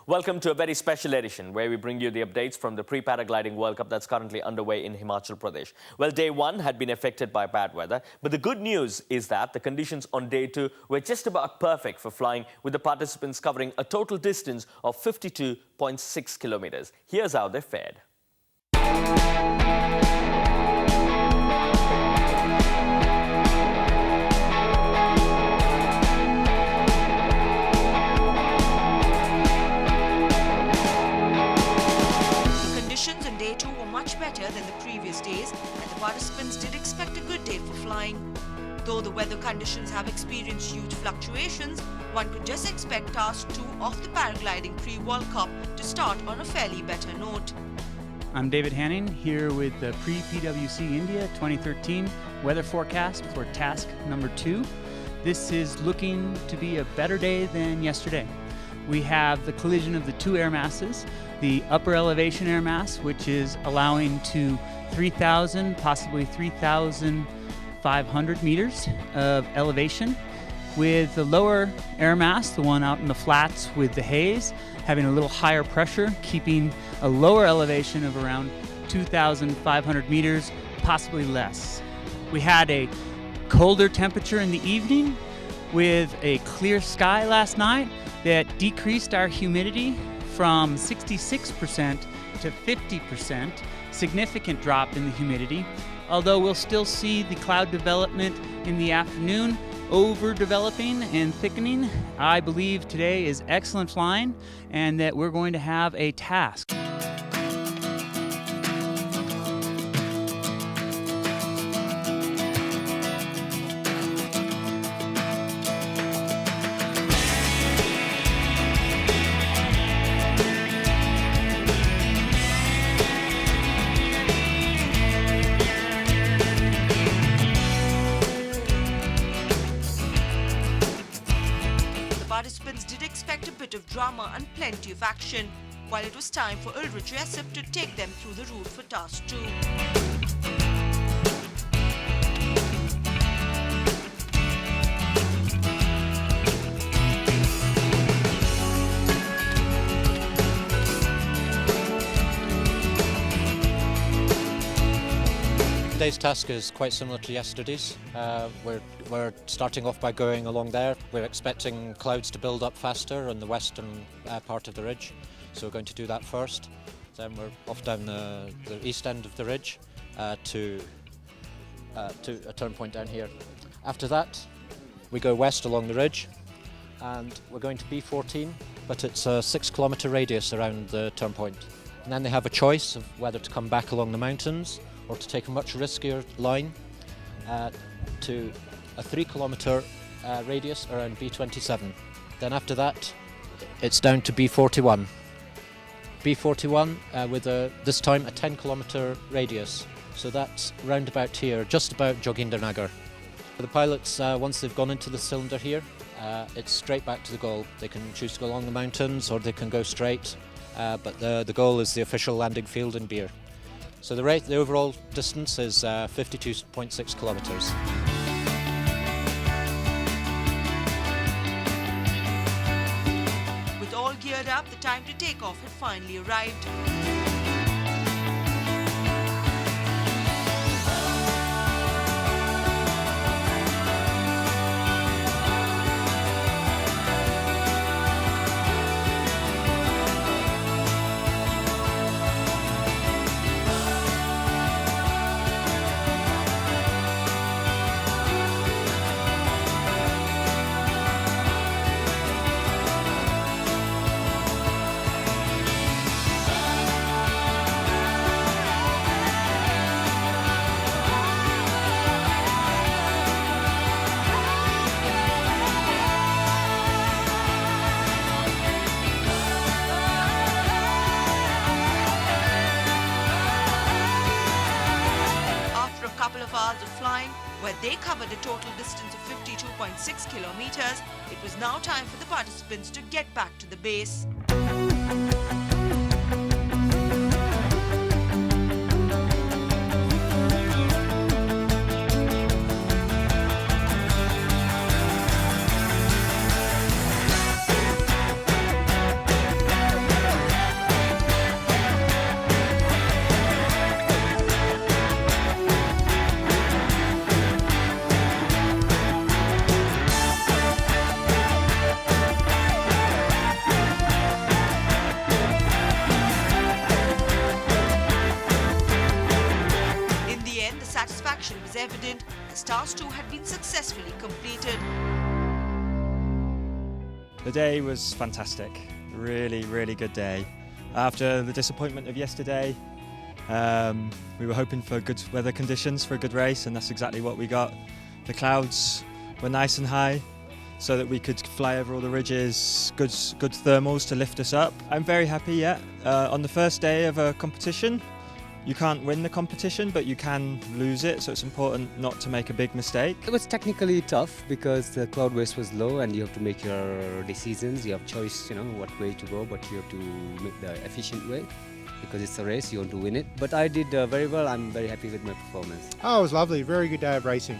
Welcome to a very special edition where we bring you the updates from the Pre-Paragliding World Cup that's currently underway in Himachal Pradesh. Well, day one had been affected by bad weather, but the good news is that the conditions on day two were just about perfect for flying, with the participants covering a total distance of 52.6 kilometers. Here's how they fared. Much better than the previous days, and the participants did expect a good day for flying. Though the weather conditions have experienced huge fluctuations, one could just expect Task 2 of the Paragliding Pre-World Cup to start on a fairly better note. I'm David Hanning here with the Pre-PWC India 2013 weather forecast for task number 2. This is looking to be a better day than yesterday. We have the collision of the two air masses, the upper elevation air mass, which is allowing to 3,000, possibly 3,500 meters of elevation, with the lower air mass, the one out in the flats with the haze, having a little higher pressure, keeping a lower elevation of around 2,500 meters, possibly less. We had a colder temperature in the evening with a clear sky last night that decreased our humidity from 66% to 50%, significant drop in the humidity, although we'll still see the cloud development in the afternoon overdeveloping and thickening. I believe today is excellent flying and that we're going to have a task. Participants did expect a bit of drama and plenty of action, while it was time for Ulrich Jessup to take them through the route for Task 2. Today's task is quite similar to yesterday's. We're starting off by going along there. We're expecting clouds to build up faster on the western part of the ridge, so we're going to do that first. Then we're off down the east end of the ridge to a turn point down here. After that, we go west along the ridge, and we're going to B14, but it's a 6-kilometre radius around the turn point. And then they have a choice of whether to come back along the mountains or to take a much riskier line to a 3-kilometre radius around B27. Then after that, it's down to B41. B41 with this time a 10-kilometre radius. So that's round about here, just about Jogindernagar. For the pilots, once they've gone into the cylinder here, it's straight back to the goal. They can choose to go along the mountains or they can go straight, but the goal is the official landing field in Bir. So the overall distance is 52.6 kilometres. With all geared up, the time to take off had finally arrived. Hours of flying, where they covered a total distance of 52.6 kilometers, it was now time for the participants to get back to the base. satisfaction was evident as Task 2 had been successfully completed. The day was fantastic. Really, really good day. After the disappointment of yesterday, we were hoping for good weather conditions for a good race, and that's exactly what we got. The clouds were nice and high so that we could fly over all the ridges, good thermals to lift us up. I'm very happy, on the first day of a competition, you can't win the competition, but you can lose it, so it's important not to make a big mistake. It was technically tough because the cloud base was low and you have to make your decisions. You have choice, what way to go, but you have to make the efficient way because it's a race, you want to win it. But I did very well. I'm very happy with my performance. Oh, it was lovely. Very good day of racing.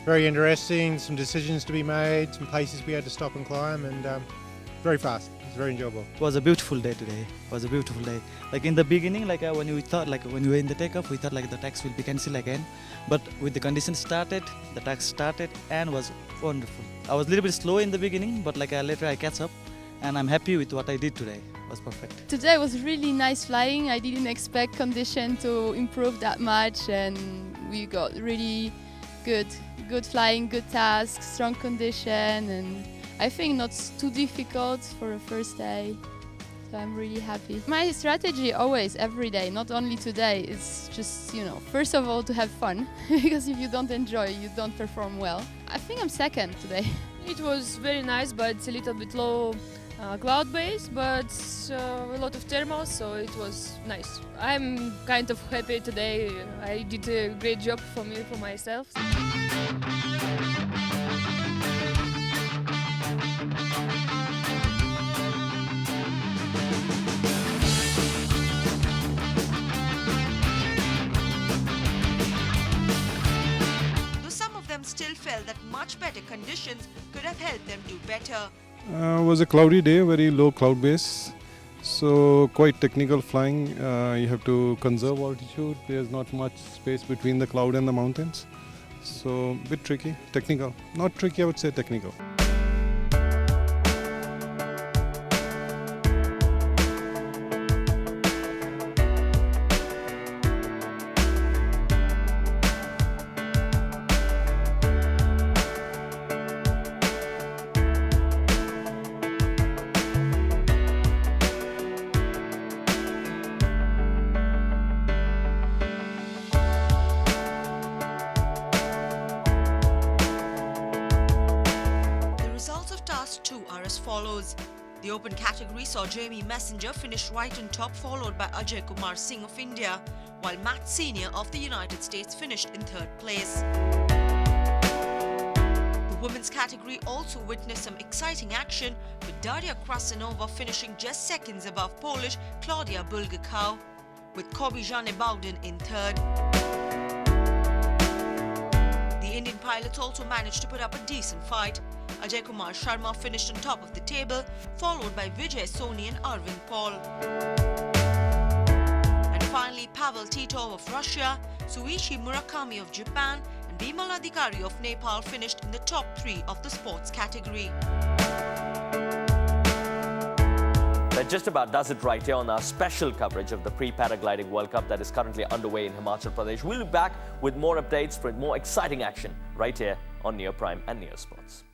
Very interesting, some decisions to be made, some places we had to stop and climb, and very fast. It was very enjoyable. It was a beautiful day today. It was a beautiful day. Like in the beginning, when we were in the takeoff, we thought the tax will be cancelled again. But with the conditions started, the tax started and was wonderful. I was a little bit slow in the beginning, but later I catch up, and I'm happy with what I did today. It was perfect. Today was really nice flying. I didn't expect condition to improve that much, and we got really good flying, good tasks, strong condition, and I think not too difficult for a first day. So I'm really happy. My strategy always, every day, not only today, is just, first of all to have fun, because if you don't enjoy, you don't perform well. I think I'm second today. It was very nice, but it's a little bit low cloud base, but a lot of thermals, so it was nice. I'm kind of happy today. I did a great job for myself. Still felt that much better conditions could have helped them do better. It was a cloudy day, very low cloud base, so quite technical flying. You have to conserve altitude. There's not much space between the cloud and the mountains, so a bit tricky, technical. Not tricky, I would say technical. Task 2 are as follows. The open category saw Jamie Messenger finish right on top, followed by Ajay Kumar Singh of India, while Matt Senior of the United States finished in third place. The women's category also witnessed some exciting action, with Daria Krasanova finishing just seconds above Polish Klaudia Bulgakau, with Kobijanne Bowden in third. The Indian pilots also managed to put up a decent fight. Ajay Kumar Sharma finished on top of the table, followed by Vijay Soni and Arvind Paul. And finally, Pavel Titov of Russia, Suichi Murakami of Japan, and Bimal Adhikari of Nepal finished in the top 3 of the sports category. That just about does it right here on our special coverage of the Pre-Paragliding World Cup that is currently underway in Himachal Pradesh. We'll be back with more updates for more exciting action right here on Neo Prime and Neo Sports.